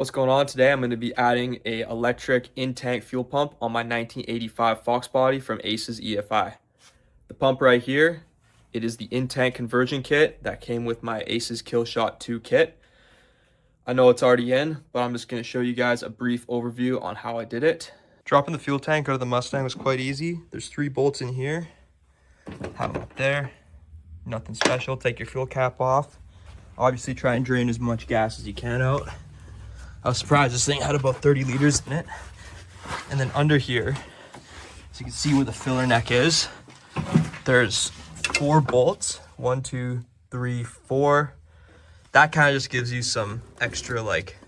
What's going on today? I'm going to be adding a electric in-tank fuel pump on my 1985 Foxbody from Ace's EFI. The pump right here, it is the in-tank conversion kit that came with my Ace's Killshot 2 kit. I know it's already in, but I'm just going to show you guys a brief overview on how I did it. Dropping the fuel tank out of the Mustang was quite easy. There's 3 bolts in here. Have them up there. Nothing special. Take your fuel cap off. Obviously try and drain as much gas as you can out. I was surprised this thing had about 30 liters in it. And then under here, so you can see where the filler neck is, there's 4 bolts. 1, 2, 3, 4. That kind of just gives you some extra like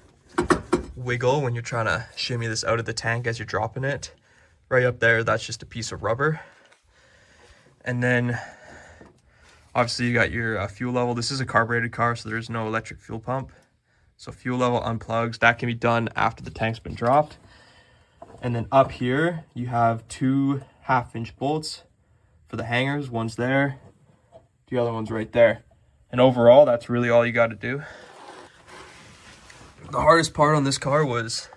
wiggle when you're trying to shimmy this out of the tank as you're dropping it. Right up there, that's just a piece of rubber. And then obviously you got your fuel level. This is a carbureted car, so there's no electric fuel pump. So fuel level unplugs, that can be done after the tank's been dropped. And then up here, you have 2 half-inch bolts for the hangers. One's there, the other one's right there. And overall, that's really all you got to do. The hardest part on this car was,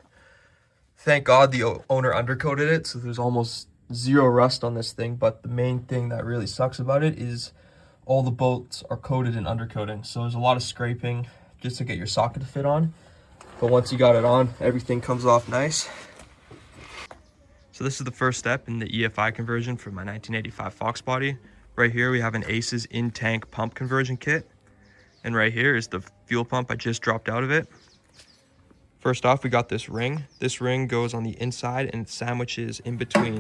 thank God the owner undercoated it, so there's almost 0 rust on this thing. But the main thing that really sucks about it is all the bolts are coated in undercoating. So there's a lot of scraping just to get your socket to fit on. But once you got it on, everything comes off nice. So this is the first step in the EFI conversion for my 1985 Foxbody. Right here we have an Ace's in-tank pump conversion kit. And right here is the fuel pump I just dropped out of it. First off, we got this ring. This ring goes on the inside and it sandwiches in between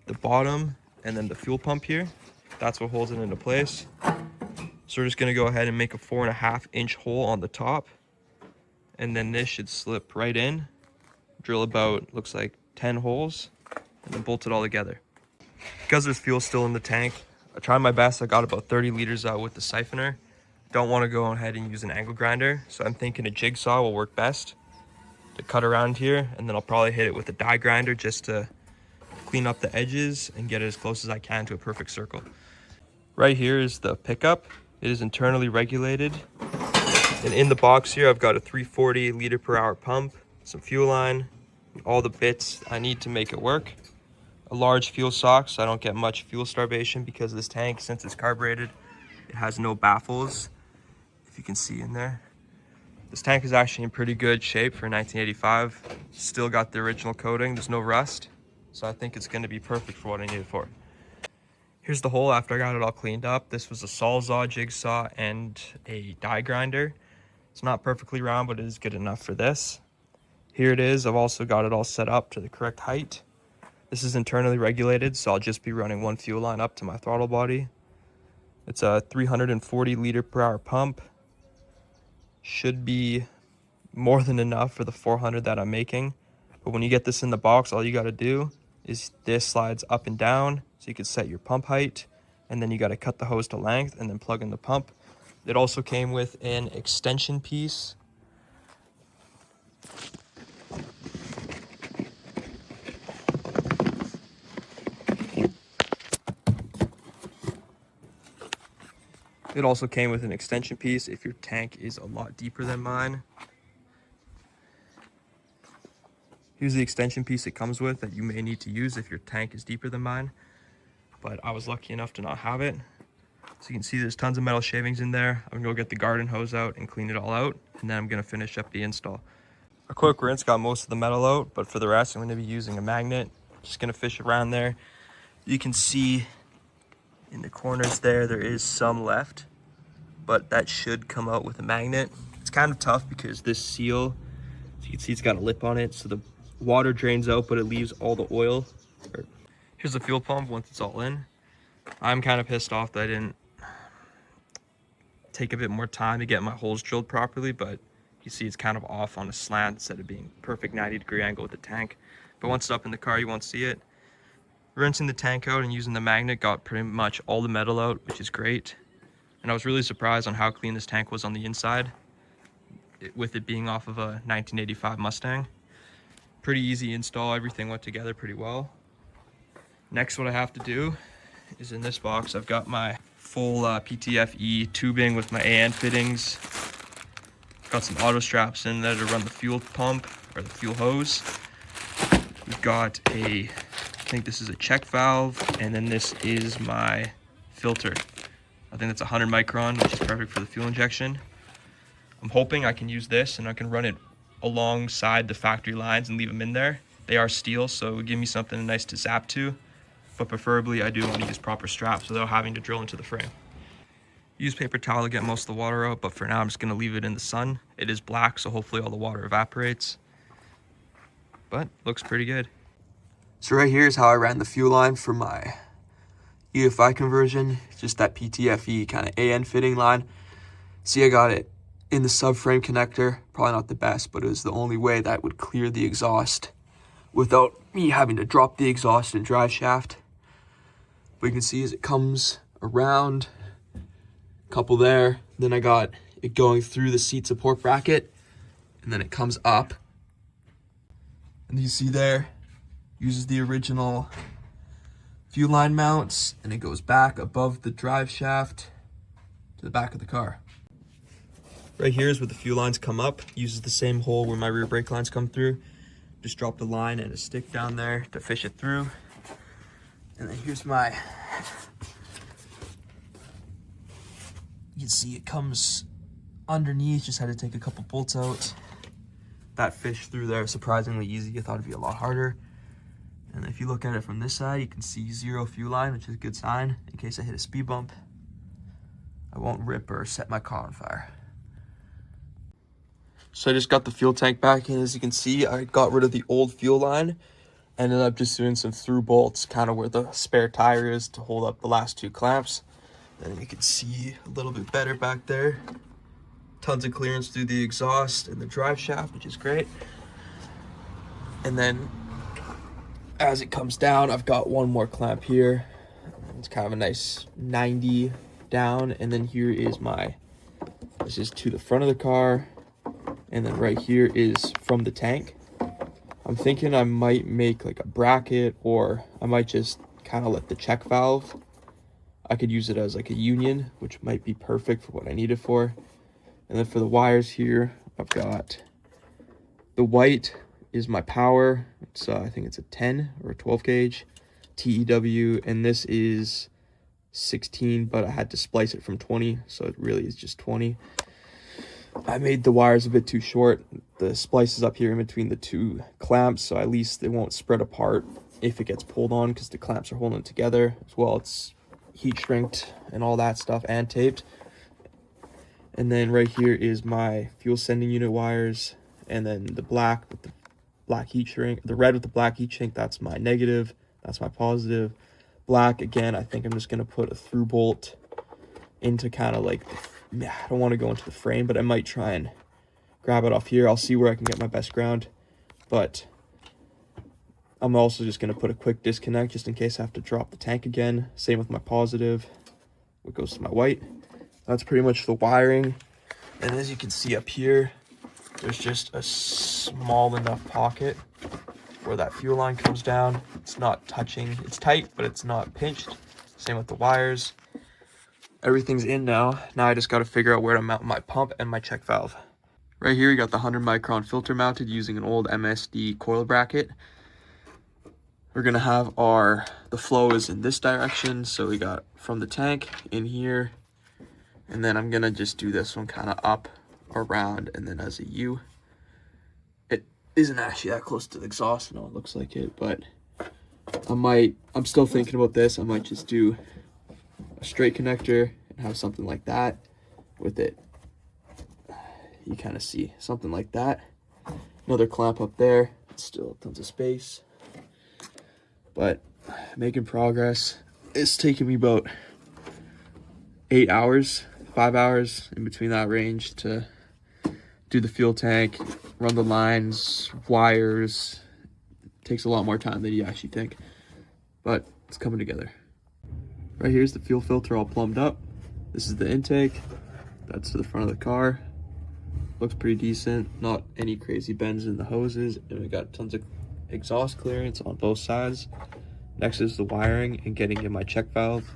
the bottom and then the fuel pump here. That's what holds it into place. So we're just going to go ahead and make a 4.5-inch hole on the top. And then this should slip right in. Drill about, looks like 10 holes. And then bolt it all together. Because there's fuel still in the tank, I tried my best. I got about 30 liters out with the siphoner. Don't want to go ahead and use an angle grinder. So I'm thinking a jigsaw will work best to cut around here. And then I'll probably hit it with a die grinder just to clean up the edges and get it as close as I can to a perfect circle. Right here is the pickup. It is internally regulated. And in the box here, I've got a 340 liter per hour pump, some fuel line, all the bits I need to make it work. A large fuel sock, so I don't get much fuel starvation because this tank, since it's carbureted, it has no baffles, if you can see in there. This tank is actually in pretty good shape for 1985. Still got the original coating, there's no rust. So I think it's gonna be perfect for what I need it for. Here's the hole after I got it all cleaned up. This was a Sawzall jigsaw and a die grinder. It's not perfectly round, but it is good enough for this. Here it is. I've also got it all set up to the correct height. This is internally regulated, so I'll just be running 1 fuel line up to my throttle body. It's a 340 liter per hour pump. Should be more than enough for the 400 that I'm making. But when you get this in the box, all you got to do is this slides up and down, so you can set your pump height, and then you got to cut the hose to length and then plug in the pump. It also came with an extension piece. It also came with an extension piece if your tank is a lot deeper than mine. Here's the extension piece it comes with that you may need to use if your tank is deeper than mine. But I was lucky enough to not have it. So you can see there's tons of metal shavings in there. I'm gonna go get the garden hose out and clean it all out. And then I'm gonna finish up the install. A quick rinse got most of the metal out, but for the rest, I'm gonna be using a magnet. Just gonna fish around there. You can see in the corners there is some left, but that should come out with a magnet. It's kind of tough because this seal, so you can see it's got a lip on it, so the water drains out, but it leaves all the oil. Here's the fuel pump once it's all in. I'm kind of pissed off that I didn't take a bit more time to get my holes drilled properly, but you see it's kind of off on a slant instead of being perfect 90-degree angle with the tank. But once it's up in the car, you won't see it. Rinsing the tank out and using the magnet got pretty much all the metal out, which is great. And I was really surprised on how clean this tank was on the inside, with it being off of a 1985 Mustang. Pretty easy install, everything went together pretty well. Next, what I have to do is in this box, I've got my full PTFE tubing with my AN fittings. Got some auto straps in there to run the fuel pump or the fuel hose. We've got I think this is a check valve, and then this is my filter. I think that's 100 micron, which is perfect for the fuel injection. I'm hoping I can use this and I can run it alongside the factory lines and leave them in there. They are steel, so it would give me something nice to zap to, but preferably I do want to use proper straps without having to drill into the frame. Use paper towel to get most of the water out, but for now I'm just going to leave it in the sun. It is black, so hopefully all the water evaporates, but looks pretty good. So right here is how I ran the fuel line for my EFI conversion. It's just that PTFE kind of AN fitting line. See, I got it in the subframe connector. Probably not the best, but it was the only way that would clear the exhaust without me having to drop the exhaust and drive shaft. What you can see is it comes around, a couple there. Then I got it going through the seat support bracket, and then it comes up. And you see there, uses the original fuel line mounts, and it goes back above the drive shaft to the back of the car. Right here is where the fuel lines come up. Uses the same hole where my rear brake lines come through. Just drop the line and a stick down there to fish it through. And then here's my, you can see it comes underneath. Just had to take a couple bolts out. That fish through there surprisingly easy. I thought it'd be a lot harder. And if you look at it from this side, you can see zero fuel line, which is a good sign. In case I hit a speed bump, I won't rip or set my car on fire. So I just got the fuel tank back, and as you can see, I got rid of the old fuel line. Ended up just doing some through bolts, kind of where the spare tire is to hold up the last two clamps. And you can see a little bit better back there. Tons of clearance through the exhaust and the drive shaft, which is great. And then as it comes down, I've got one more clamp here. It's kind of a nice 90 down. And then here is this is to the front of the car. And then right here is from the tank. I'm thinking I might make like a bracket, or I might just kind of let the check valve. I could use it as like a union, which might be perfect for what I need it for. And then for the wires here, I've got the white is my power. It's I think it's a 10 or a 12 gauge TEW, and this is 16, but I had to splice it from 20, so it really is just 20. I made the wires a bit too short. The splice is up here in between the two clamps, so at least they won't spread apart if it gets pulled on, because the clamps are holding it together as well. It's heat shrinked and all that stuff, and taped. And then right here is my fuel sending unit wires, and then the black with the black heat shrink, the red with the black heat shrink, that's my negative, that's my positive. Black, again, I think I'm just going to put a through bolt into kind of like, I don't want to go into the frame, but I might try and grab it off here. I'll see where I can get my best ground, but I'm also just going to put a quick disconnect just in case I have to drop the tank again. Same with my positive, what goes to my white. That's pretty much the wiring. And as you can see up here, there's just a small enough pocket where that fuel line comes down. It's not touching, it's tight, but it's not pinched. Same with the wires. Everything's in now. Now I just got to figure out where to mount my pump and my check valve. Right here, you got the 100 micron filter mounted using an old MSD coil bracket. We're gonna have the flow is in this direction. So we got from the tank in here, and then I'm gonna just do this one kind of up, around, and then as a U. It isn't actually that close to the exhaust. No, it looks like it, but I'm still thinking about this. I might just do a straight connector and have something like that with it. You kind of see something like that. Another clamp up there. Still tons of space, but making progress. It's taking me about 8 hours, 5 hours in between that range to do the fuel tank, run the lines, wires. It takes a lot more time than you actually think, but it's coming together. Right here's the fuel filter all plumbed up. This is the intake. That's to the front of the car. Looks pretty decent. Not any crazy bends in the hoses. And we got tons of exhaust clearance on both sides. Next is the wiring and getting in my check valve,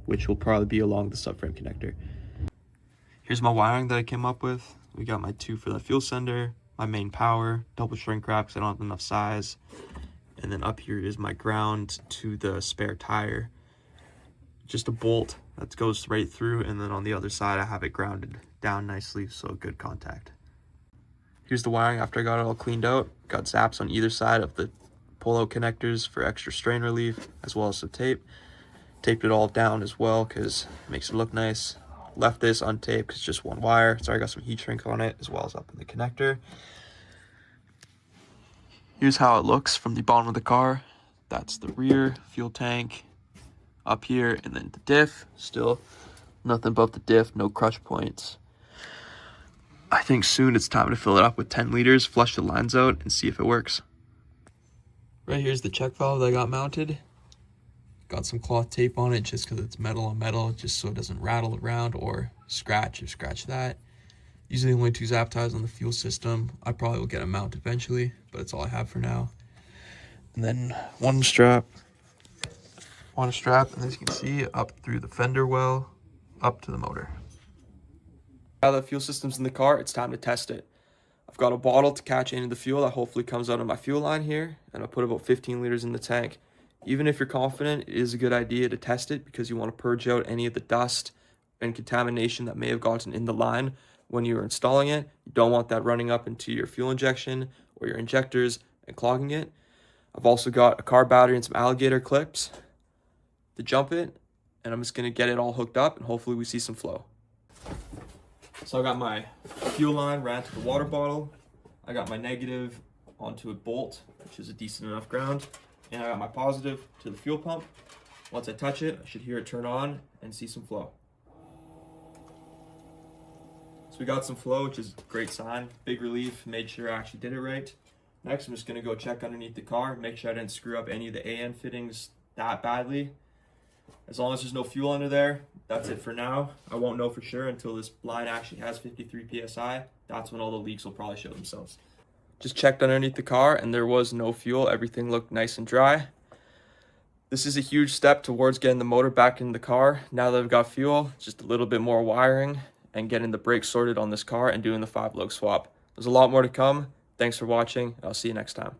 which will probably be along the subframe connector. Here's my wiring that I came up with. We got my 2 for the fuel sender, my main power, double shrink wrap because I don't have enough size. And then up here is my ground to the spare tire. Just a bolt that goes right through, and then on the other side I have it grounded down nicely, so good contact. Here's the wiring after I got it all cleaned out. Got zaps on either side of the pull-out connectors for extra strain relief, as well as some tape. Taped it all down as well because it makes it look nice. Left this untaped because it's just one wire. So I got some heat shrink on it, as well as up in the connector. Here's how it looks from the bottom of the car. That's the rear fuel tank up here, and then the diff. Still nothing but the diff, no crush points. I think soon it's time to fill it up with 10 liters, flush the lines out, and see if it works. Right here's the check valve that I got mounted. Got some cloth tape on it just because it's metal on metal, just so it doesn't rattle around or scratch that. Usually only 2 zap ties on the fuel system. I probably will get a mount eventually, but it's all I have for now. And then one strap, and as you can see, up through the fender well, up to the motor. Now that the fuel system's in the car, it's time to test it. I've got a bottle to catch any of the fuel that hopefully comes out of my fuel line here, and I'll put about 15 liters in the tank. Even if you're confident, it is a good idea to test it because you want to purge out any of the dust and contamination that may have gotten in the line when you were installing it. You don't want that running up into your fuel injection or your injectors and clogging it. I've also got a car battery and some alligator clips to jump it, and I'm just going to get it all hooked up and hopefully we see some flow. So I got my fuel line ran to the water bottle. I got my negative onto a bolt, which is a decent enough ground. And I got my positive to the fuel pump. Once I touch it, I should hear it turn on and see some flow. So we got some flow, which is a great sign. Big relief, made sure I actually did it right. Next, I'm just gonna go check underneath the car, make sure I didn't screw up any of the AN fittings that badly. As long as there's no fuel under there, that's it for now. I won't know for sure until this line actually has 53 PSI. That's when all the leaks will probably show themselves. Just checked underneath the car and there was no fuel. Everything looked nice and dry. This is a huge step towards getting the motor back in the car. Now that I've got fuel, just a little bit more wiring and getting the brakes sorted on this car and doing the 5-lug swap. There's a lot more to come. Thanks for watching. I'll see you next time.